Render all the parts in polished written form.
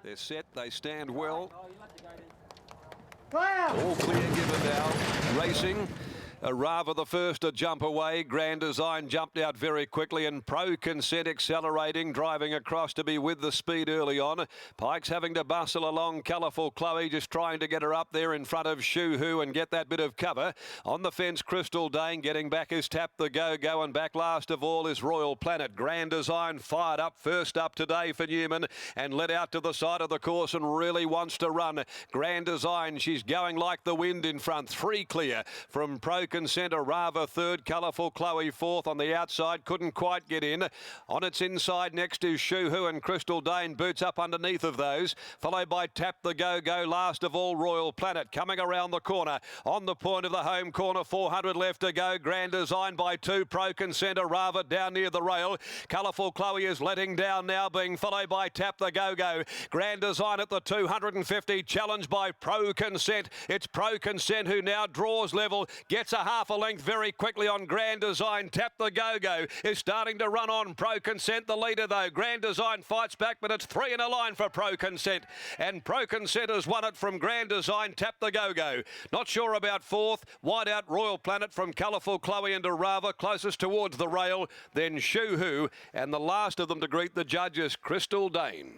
They're set, they stand well. All clear given now. Racing. Rava the first to jump away. Grand Design jumped out very quickly, and Pro Consent accelerating, driving across to be with the speed early on. Pike's having to bustle along. Colourful Chloe just trying to get her up there in front of Shoo Hoo and get that bit of cover. On the fence, Crystal Dane getting back is Tap the Go-Go, and back last of all is Royal Planet. Grand Design fired up first up today for Newman and led out to the side of the course and really wants to run. Grand Design, she's going like the wind in front. 3 clear from Pro Consent. Rava third, Colourful Chloe fourth. On the outside, couldn't quite get in. On its inside next is Shoo Hoo, and Crystal Dane boots up underneath of those, followed by Tap the Go-Go. Last of all, Royal Planet coming around the corner. On the point of the home corner, 400 left to go. Grand Design by 2. Pro Consent, Rava down near the rail. Colourful Chloe is letting down now, being followed by Tap the Go-Go. Grand Design at the 250, challenged by Pro Consent. It's Pro Consent who now draws level, gets a half a length very quickly on Grand Design. Tap the Go-Go is starting to run on. Pro Consent the leader though. Grand Design fights back, but it's 3 in a line for Pro Consent, and Pro Consent has won it from Grand Design. Tap the Go-Go. Not sure about fourth. Wide out Royal Planet from Colourful Chloe and Rava, closest towards the rail, then Shoo Hoo, and the last of them to greet the judges, Crystal Dane.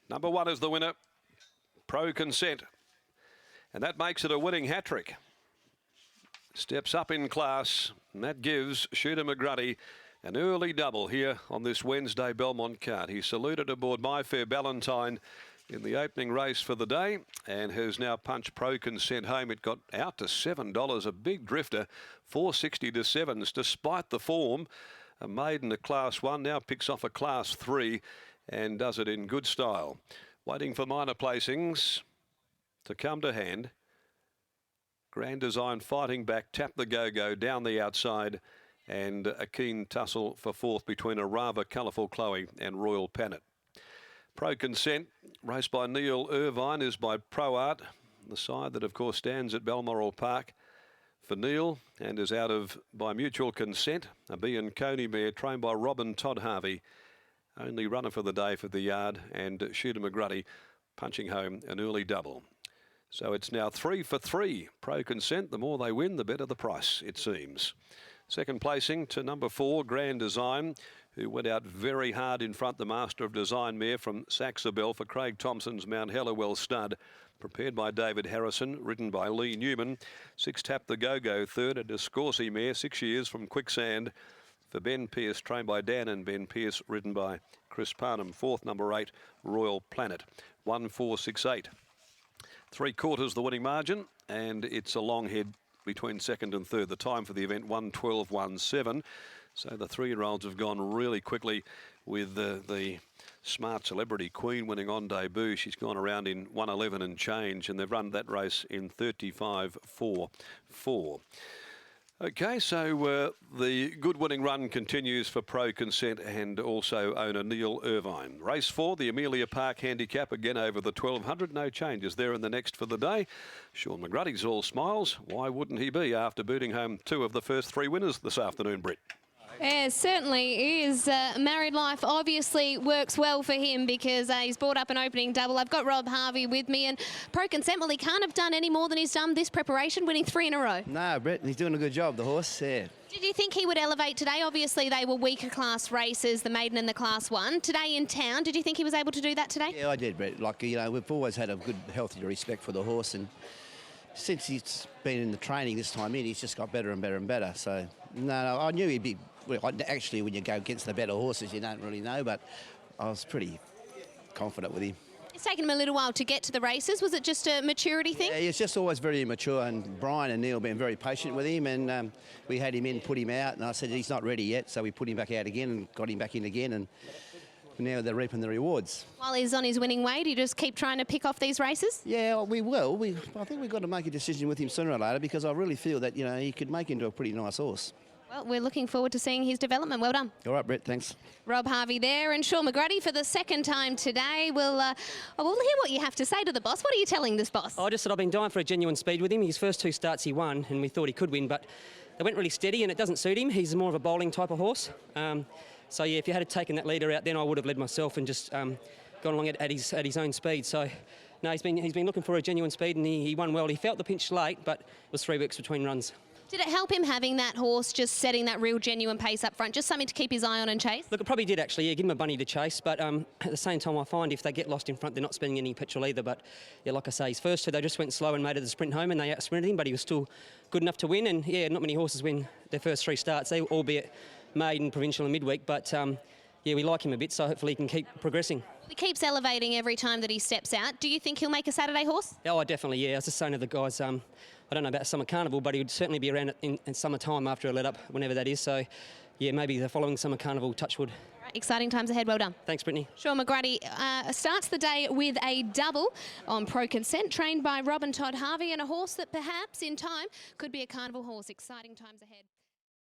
Number 1 is the winner, Pro Consent. And that makes it a winning hat-trick. Steps up in class, and that gives Shooter McGruddy an early double here on this Wednesday Belmont card. He saluted aboard My Fair Valentine in the opening race for the day and has now punched Pro Consent home. It got out to $7, a big drifter, 460 to 7s, despite the form. A maiden to Class 1 now picks off a Class 3 and does it in good style. Waiting for minor placings to come to hand. Grand Design fighting back. Tap the Go-Go down the outside, and a keen tussle for fourth between Rava, Colourful Chloe and Royal Planet. Pro Consent, raced by Neil Irvine, is by Pro Art, the side that of course stands at Balmoral Park for Neil, and is out of by Mutual Consent, a B and Coney mare trained by Robin Todd Harvey, only runner for the day for the yard, and Shooter McGruddy punching home an early double. So it's now 3 for 3. Pro Consent, the more they win, the better the price, it seems. Second placing to number 4, Grand Design, who went out very hard in front, the Master of Design mare from Saxabel for Craig Thompson's Mount Hallowell stud, prepared by David Harrison, ridden by Lee Newman. 6 Tap the Go-Go third, a Discourcy mare, 6 years from Quicksand for Ben Pearce, trained by Dan and Ben Pearce, ridden by Chris Parnham. Fourth, number 8, Royal Planet, 1468. 3/4 the winning margin, and it's a long head between second and third. The time for the event, 1:12.17. So the 3-year-olds have gone really quickly with the Smart Celebrity Queen winning on debut. She's gone around in 1:11 and change, and they've run that race in 35.44. Okay, so the good winning run continues for Pro Consent and also owner Neil Irvine. Race 4, the Amelia Park Handicap, again over the 1200. No changes there in the next for the day. Sean McGruddy's all smiles. Why wouldn't he be after booting home 2 of the first 3 winners this afternoon, Britt? Yeah, certainly is. Married life obviously works well for him because he's brought up an opening double. I've got Rob Harvey with me, and Pro Consent, well, he can't have done any more than he's done this preparation, winning 3 in a row. No, Brett, he's doing a good job, the horse, yeah. Did you think he would elevate today? Obviously, they were weaker class races, the maiden and the Class 1. Today in town, did you think he was able to do that today? Yeah, I did, Brett. Like, you know, we've always had a good, healthy respect for the horse, and since he's been in the training this time in, he's just got better and better and better. So, no, I knew he'd be... Well, actually, when you go against the better horses, you don't really know, but I was pretty confident with him. It's taken him a little while to get to the races. Was it just a maturity thing? Yeah, he's just always very immature, and Brian and Neil have been very patient with him, and we had him in, put him out, and I said he's not ready yet, so we put him back out again and got him back in again, and now they're reaping the rewards. While he's on his winning way, do you just keep trying to pick off these races? Yeah, we will. I think we've got to make a decision with him sooner or later, because I really feel that, you know, he could make into a pretty nice horse. Well, we're looking forward to seeing his development. Well done. All right, Brett, thanks. Rob Harvey there, and Sean McGruddy for the second time today. We'll hear what you have to say to the boss. What are you telling this boss? I just said I've been dying for a genuine speed with him. His first 2 starts he won, and we thought he could win, but they went really steady, and it doesn't suit him. He's more of a bowling type of horse. So yeah, if you had taken that leader out, then I would have led myself and just gone along at his own speed. So no, he's been looking for a genuine speed, and he won well. He felt the pinch late, but it was 3 weeks between runs. Did it help him having that horse just setting that real genuine pace up front, just something to keep his eye on and chase? Look, it probably did actually, yeah, give him a bunny to chase, but at the same time I find if they get lost in front, they're not spending any petrol either. But yeah, like I say, his first two, they just went slow and made it the sprint home, and they out-sprinted him, but he was still good enough to win. And yeah, not many horses win their first 3 starts, albeit maiden, provincial and midweek, but yeah, we like him a bit, so hopefully he can keep progressing. He keeps elevating every time that he steps out. Do you think he'll make a Saturday horse? Oh, definitely, yeah. I was just saying to the guys, I don't know about Summer Carnival, but he would certainly be around in summertime after a let-up, whenever that is. So, yeah, maybe the following Summer Carnival, touch wood. Right, exciting times ahead. Well done. Thanks, Brittany. Sean McGrady starts the day with a double on Pro Consent, trained by Rob and Todd Harvey, and a horse that perhaps in time could be a carnival horse. Exciting times ahead.